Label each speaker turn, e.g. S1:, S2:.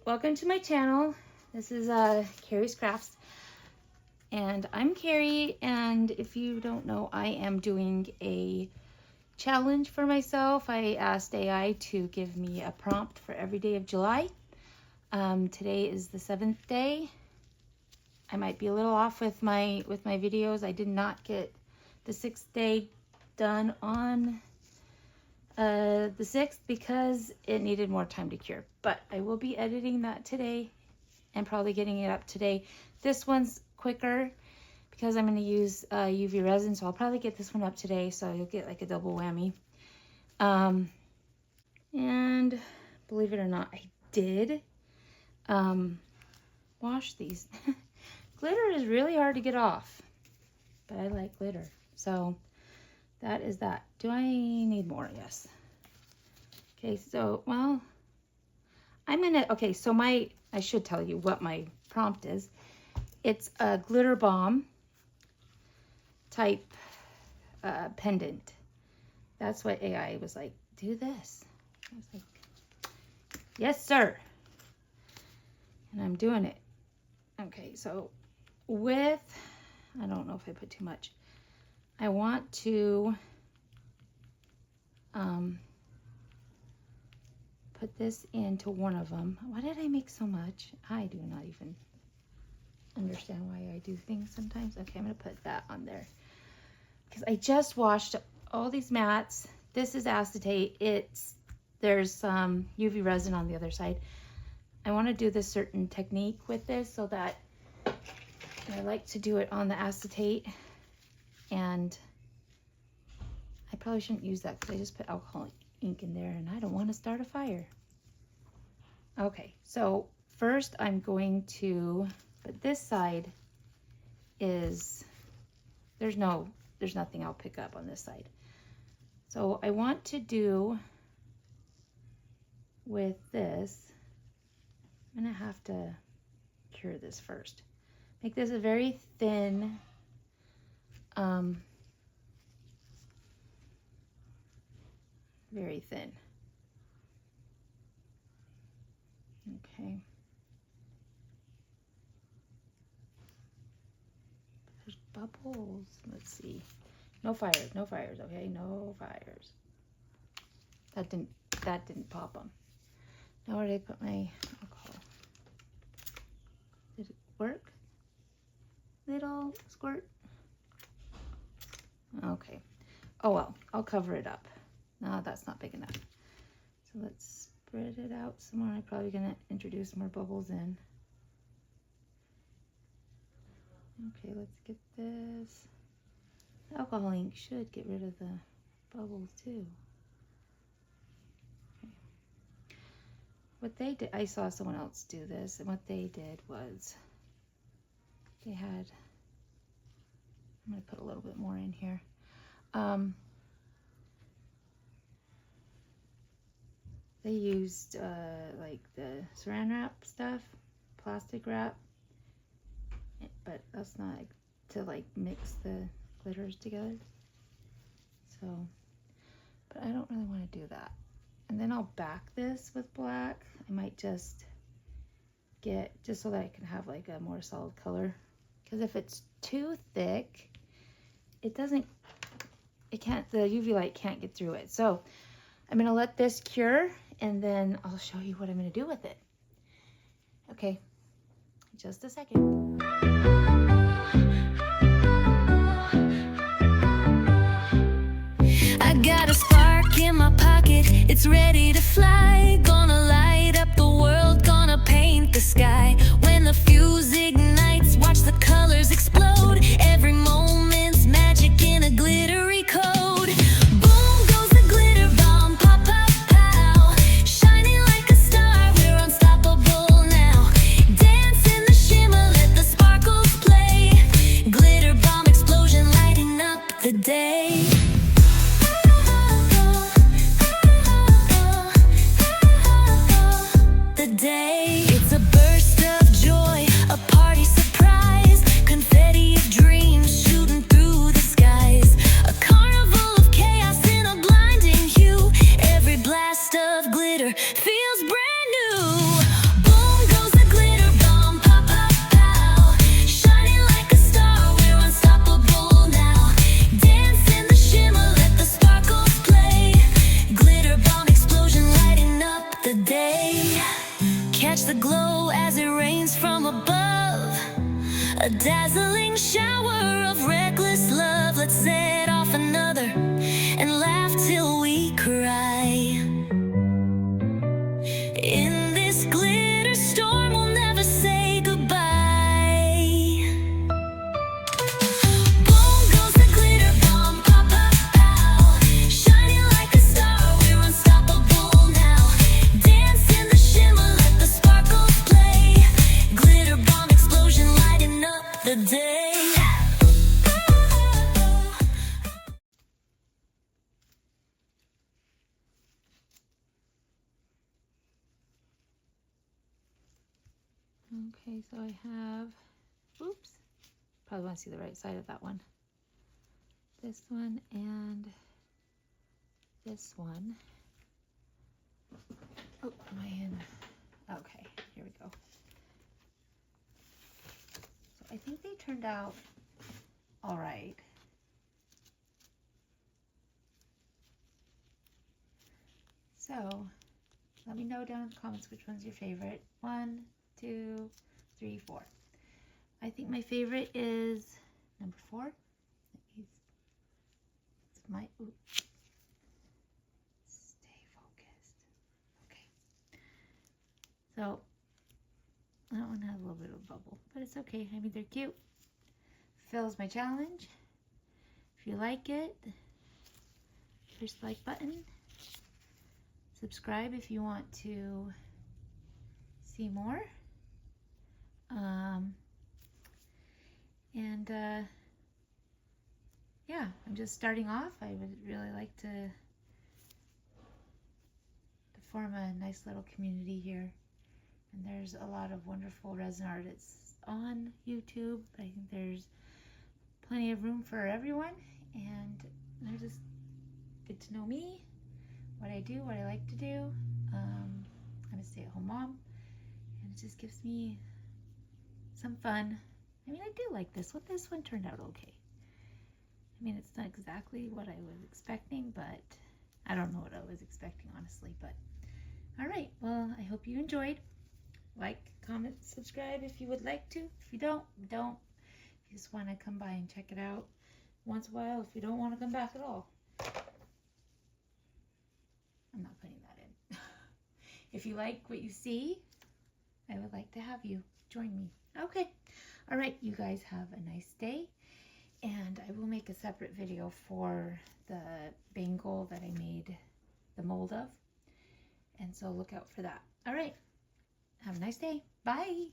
S1: welcome to my channel. This is Carrie's Crafts, and I'm Carrie, and if you don't know, I am doing a challenge for myself. I asked AI to give me a prompt for every day of July. Today is the 7th day. I might be a little off with my videos. I did not get the 6th day done on the 6th because it needed more time to cure, but I will be editing that today and probably getting it up today. This one's quicker because I'm going to use UV resin, so I'll probably get this one up today, so you'll get like a double whammy. And believe it or not, I did wash these. Glitter is really hard to get off, but I like glitter, so that is that. Do I need more? Yes. Okay, so, well, okay, so I should tell you what my prompt is. It's a glitter bomb type pendant. That's what AI was like, do this. I was like, yes, sir. And I'm doing it. Okay, so with, I don't know if I put too much. I want to put this into one of them. Why did I make so much? I do not even understand why I do things sometimes. Okay, I'm gonna put that on there because I just washed all these mats. This is acetate. There's some UV resin on the other side. I want to do this certain technique with this so that I like to do it on the acetate. And I probably shouldn't use that because I just put alcohol ink in there and I don't want to start a fire. Okay, so first I'm going to, but this side is, there's nothing I'll pick up on this side. So I want to do with this, I'm gonna have to cure this first. Make this a very thin, very thin. Okay. There's bubbles. Let's see. No fires, no fires, okay? No fires. That didn't pop them. Now where did I put my alcohol? Did it work? Little squirt. Okay. Oh well, I'll cover it up. No, that's not big enough. So let's spread it out some more. I'm probably gonna introduce more bubbles in. Okay, let's get this. Alcohol ink should get rid of the bubbles too. Okay. What they did, I saw someone else do this, and what they did was they had, I'm gonna put a little bit more in here. They used like the saran wrap stuff, plastic wrap, but that's not to like mix the glitters together. So, but I don't really want to do that. And then I'll back this with black. I might just so that I can have like a more solid color. Because if it's too thick, the UV light can't get through it. So I'm gonna let this cure and then I'll show you what I'm gonna do with it. Okay, just a second.
S2: I got a spark in my pocket, it's ready to fly. Gonna light up the world, gonna paint the sky. When the fuse ignites, watch the colors explode. Every moment's magic in a glittery code. It's a burst of joy, a party surprise, confetti of dreams shooting through the skies, a carnival of chaos in a blinding hue. Every blast of glitter feels brand new. Boom catch the glow as it rains from above. A dazzling shower of reckless love. Let's set off another and laugh till we cry. In this glitter storm, we'll never say goodbye. Boom goes the glitter bomb, pop, pop, pow. Shining like a star, we're unstoppable now. Dance in the shimmer, let the sparkles play. Glitter bomb explosion lighting up the day.
S1: Okay, so I have, oops, probably want to see the right side of that one. This one and this one. Oh, my hand. Okay, here we go. So I think they turned out all right. So let me know down in the comments which one's your favorite. 1, 2, 3, 4. I think my favorite is number 4. It's my, oops. Stay focused. Okay. So that one has a little bit of a bubble, but it's okay. I mean, they're cute. Fills my challenge. If you like it, push the like button. Subscribe if you want to see more. Yeah, I'm just starting off. I would really like to form a nice little community here. And there's a lot of wonderful resin artists on YouTube. I think there's plenty of room for everyone, and they're just get to know me, what I do, what I like to do. I'm a stay-at-home mom, and it just gives me some fun. I mean, I do like this one. This one turned out okay. I mean, it's not exactly what I was expecting, but I don't know what I was expecting, honestly. But all right, well, I hope you enjoyed. Like, comment, subscribe if you would like to. If you don't, don't. If you just want to come by and check it out once in a while, if you don't want to come back at all. I'm not putting that in. If you like what you see, I would like to have you join me. Okay. All right, you guys have a nice day. And I will make a separate video for the bangle that I made the mold of. And so look out for that. All right. Have a nice day. Bye.